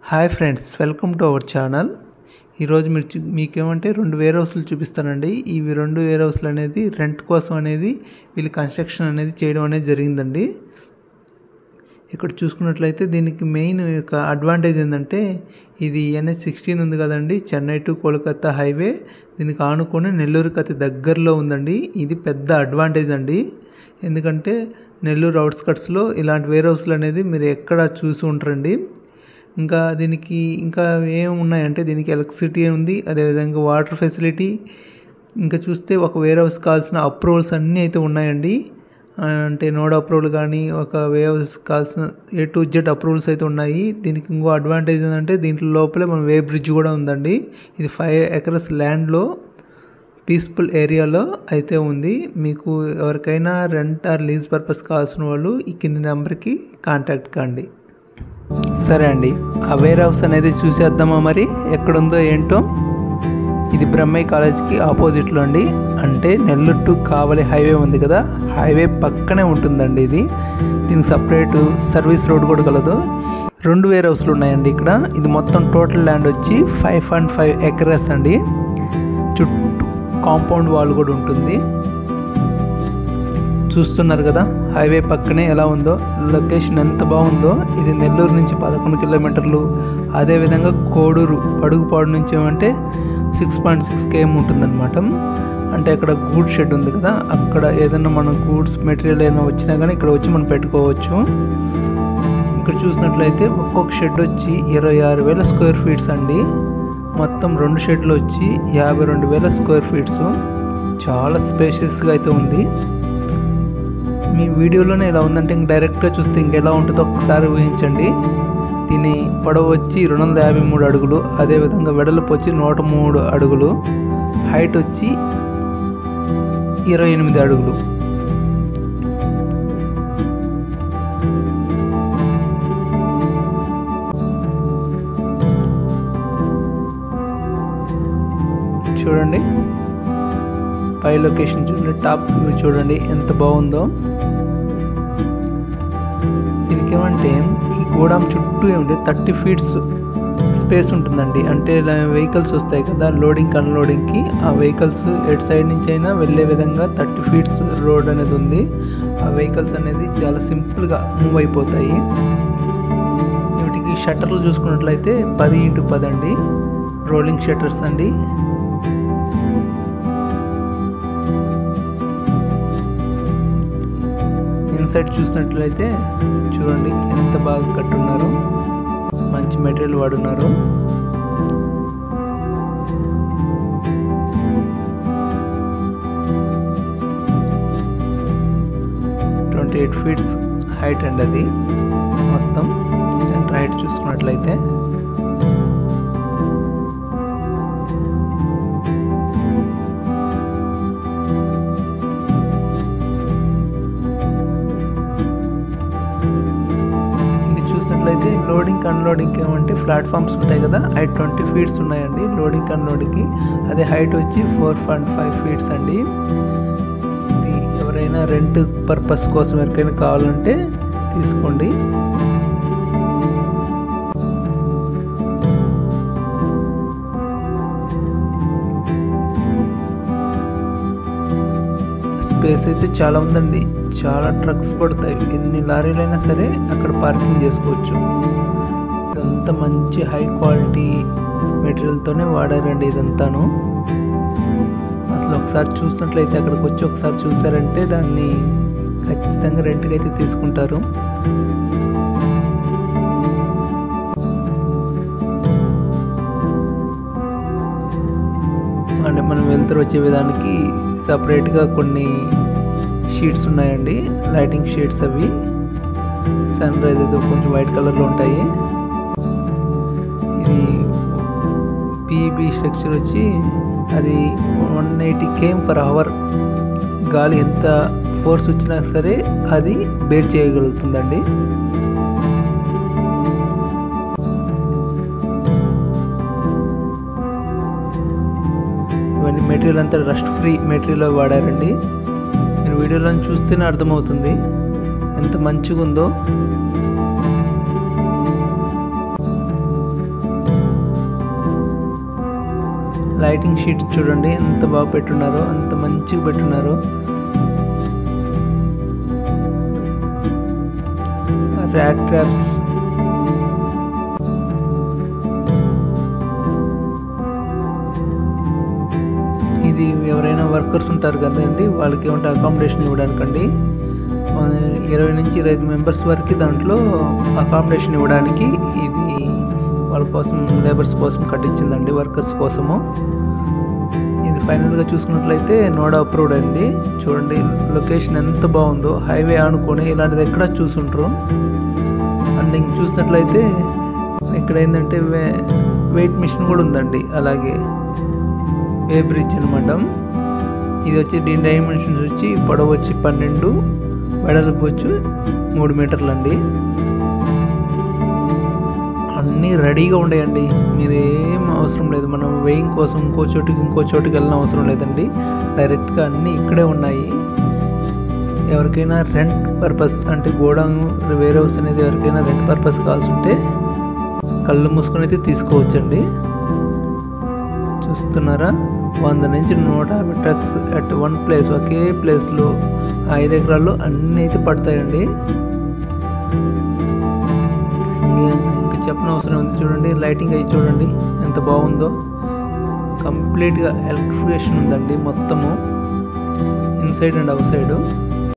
Hi friends, welcome to our channel. ఈరోజు మీకేమంటే 2 wear హౌస్లు చూపిస్తానండి. ఇవి 2 వేర్ హౌస్లు అనేది రెంట్ కోసం అనేది వీళ్ళు కన్స్ట్రక్షన్ అనేది చేయడం అనేది జరిగిందండి. ఇక్కడ చూసుకున్నట్లయితే దీనికి మెయిన్ యొక్క అడ్వాంటేజ్ ఏంటంటే ఇది NH16 ఉంది కదండి, చెన్నై టు కోల్కతా హైవే. దీనికి ఆనుకొని నెల్లూరుకి అతి దగ్గరలో ఉందండి. ఇది పెద్ద అడ్వాంటేజ్ అండి. ఎందుకంటే నెల్లూరు అవుట్స్కట్స్లో ఇలాంటి వేర్ హౌస్లు అనేది మీరు ఎక్కడ చూసి ఉంటారండి. ఇంకా దీనికి ఇంకా ఏమి ఉన్నాయంటే దీనికి ఎలక్ట్రిసిటీ ఉంది, అదేవిధంగా వాటర్ ఫెసిలిటీ. ఇంకా చూస్తే ఒక వేర్ హౌస్ కావాల్సిన అప్రూవల్స్ అన్నీ అయితే ఉన్నాయండి. అంటే నోడ్ అప్రూవల్ కానీ ఒక వేర్ హౌస్ కావాల్సిన A to Z అప్రూవల్స్ అయితే ఉన్నాయి. దీనికి ఇంకో అడ్వాంటేజ్ ఏంటంటే దీంట్లో లోపలే మన వే బ్రిడ్జ్ కూడా ఉందండి. ఇది 5 acres ల్యాండ్లో పీస్ఫుల్ ఏరియాలో అయితే ఉంది. మీకు ఎవరికైనా రెంట్ ఆర్ లీజ్ పర్పస్ కావాల్సిన వాళ్ళు ఈ కింది నెంబర్కి కాంటాక్ట్ కండి. సరే అండి, ఆ వేర్ హౌస్ అనేది చూసేద్దామా మరి ఎక్కడుందో ఏంటో. ఇది బ్రహ్మయ్య కాలేజ్కి ఆపోజిట్లో అండి. అంటే నెల్లూరు టు కావలి హైవే ఉంది కదా, హైవే పక్కనే ఉంటుందండి ఇది. దీనికి సపరేటు సర్వీస్ రోడ్ కూడా కలదు. 2 వేర్ హౌస్లు ఉన్నాయండి ఇక్కడ. ఇది మొత్తం టోటల్ ల్యాండ్ వచ్చి 5.5 acres అండి. చుట్టూ కాంపౌండ్ వాల్ కూడా ఉంటుంది. చూస్తున్నారు కదా హైవే పక్కనే ఎలా ఉందో, లొకేషన్ ఎంత బాగుందో. ఇది నెల్లూరు నుంచి 11 కిలోమీటర్లు. అదేవిధంగా కోడూరు పడుగుపాడు నుంచి ఏమంటే 6.6 km ఉంటుందన్నమాట. అంటే అక్కడ గూడ్స్ షెడ్ ఉంది కదా, అక్కడ ఏదైనా మనం గూడ్స్ మెటీరియల్ ఏదైనా వచ్చినా కానీ ఇక్కడ వచ్చి మనం పెట్టుకోవచ్చు. ఇక్కడ చూసినట్లయితే ఒక్కొక్క షెడ్ వచ్చి 26,000 స్క్వేర్ ఫీట్స్ అండి. మొత్తం 2 షెడ్లు వచ్చి 52,000 స్క్వేర్ ఫీట్స్. చాలా స్పేషియస్గా అయితే ఉంది. మీ వీడియోలోనే ఎలా ఉందంటే ఇంక డైరెక్ట్గా చూస్తే ఇంకెలా ఉంటుందో ఒక్కసారి ఊహించండి. దీని పొడవు వచ్చి 253 అడుగులు, అదేవిధంగా వెడల్పు వచ్చి 103 అడుగులు, హైట్ వచ్చి 28 అడుగులు. చూడండి పై లొకేషన్ చూడండి, టాప్ వ్యూ చూడండి ఎంత బాగుందో. దీనికి ఏమంటే ఈ గోడాం చుట్టూ ఏమంటే 30 feet స్పేస్ ఉంటుందండి. అంటే వెహికల్స్ వస్తాయి కదా లోడింగ్ అన్లోడింగ్కి, ఆ వెహికల్స్ ఎటు సైడ్ నుంచి అయినా వెళ్ళే విధంగా 30 feet రోడ్ అనేది ఉంది. ఆ వెహికల్స్ అనేది చాలా సింపుల్గా మూవ్ అయిపోతాయి. వీటికి షట్టర్లు చూసుకున్నట్లయితే 10x10 అండి, రోలింగ్ షట్టర్స్ అండి. ఇన్సైడ్ చూసినట్లయితే చూడండి ఎంత బాగా కట్టున్నారు, మంచి మెటీరియల్ వాడున్నారు. ట్వంటీ 28 feet హైట్ అండి అది. మొత్తం సెంటర్ హైట్ చూసుకున్నట్లయితే లోడింగ్ అన్లోడింగ్ ఏమంటే ప్లాట్ఫామ్స్ ఉంటాయి కదా, అవి 20 feet ఉన్నాయండి లోడింగ్ అన్లోడింగ్కి. అదే హైట్ వచ్చి 4.5 feet అండి. ఇది ఎవరైనా రెంట్ పర్పస్ కోసం ఎవరికైనా కావాలంటే తీసుకోండి. స్పేస్ అయితే చాలా ఉందండి, చాలా ట్రక్స్ పడతాయి. ఎన్ని లారీలైనా సరే అక్కడ పార్కింగ్ చేసుకోవచ్చు. ఇదంతా మంచి హై క్వాలిటీ మెటీరియల్తోనే వాడారండి ఇదంతాను. అసలు ఒకసారి చూసినట్లయితే అక్కడికి వచ్చి ఒకసారి చూసారంటే దాన్ని ఖచ్చితంగా రెంట్కి అయితే తీసుకుంటారు. అంటే మనం వెళ్తారు వచ్చే విధానికి సపరేట్గా కొన్ని షీట్స్ ఉన్నాయండి, లైటింగ్ షీట్స్. అవి సన్ రైజ్ అయితే కొంచెం వైట్ కలర్లో ఉంటాయి. ఇది పీబీ స్ట్రక్చర్ వచ్చి అది 180 km/h. గాలి ఎంత ఫోర్స్ వచ్చినా సరే అది బేర్ చేయగలుగుతుందండి. ఇవన్నీ మెటీరియల్ అంతా రస్ట్ ఫ్రీ మెటీరియల్ వాడారండి. మీరు వీడియోలో చూస్తేనే అర్థమవుతుంది ఎంత మంచిగా ఉందో. లైటింగ్ షీట్ చూడండి ఎంత బాగా పెట్టున్నారో, అంత మంచిగా పెట్టున్నారు. ర్యాట్ ట్రాప్స్, ఇది ఎవరైనా వర్కర్స్ ఉంటారు కదండి, వాళ్ళకి ఏమంటే అకామిడేషన్ ఇవ్వడానికండి. 20 నుంచి 25 మెంబర్స్ వరకు దాంట్లో అకామిడేషన్ ఇవ్వడానికి ఇది వాళ్ళ కోసం, లేబర్స్ కోసం కట్టించిందండి, వర్కర్స్ కోసము. ఇది ఫైనల్గా చూసుకున్నట్లయితే నోడా అప్రూవ్డ్ అండి. చూడండి లొకేషన్ ఎంత బాగుందో, హైవే ఆనుకొని ఇలాంటిది ఎక్కడ చూసుంటారు. అండ్ ఇంక చూసినట్లయితే ఇక్కడ ఏంటంటే వెయిట్ మిషన్ కూడా ఉందండి, అలాగే వే బ్రిడ్జ్ అనమాట. ఇది వచ్చి దీని డైమెన్షన్స్ వచ్చి పొడవు వచ్చి 12, వెడల్పు వచ్చి 3 మీటర్లు అండి. అన్నీ రెడీగా ఉండేయండి, మీరు ఏం అవసరం లేదు. మనం వెయింగ్ కోసం ఇంకో చోటుకి వెళ్ళిన అవసరం లేదండి, డైరెక్ట్గా అన్నీ ఇక్కడే ఉన్నాయి. ఎవరికైనా రెంట్ పర్పస్ అంటే గోడౌన్ వేర్ హౌస్ అనేది ఎవరికైనా రెంట్ పర్పస్ కావాల్సి ఉంటే కళ్ళు మూసుకొని అయితే తీసుకోవచ్చండి. చూస్తున్నారా, 100 నుంచి 150 ట్రక్స్ అట్ వన్ ప్లేస్, ఒకే ప్లేస్లో 5 ఎకరాల్లో అన్నీ అయితే పడతాయండి. ఇంకా చెప్పిన అవసరం ఉంది. చూడండి లైటింగ్ అయ్యి చూడండి ఎంత బాగుందో, కంప్లీట్గా ఎలక్ట్రిఫికేషన్ ఉందండి మొత్తము, ఇన్సైడ్ అండ్ అవుట్ సైడ్.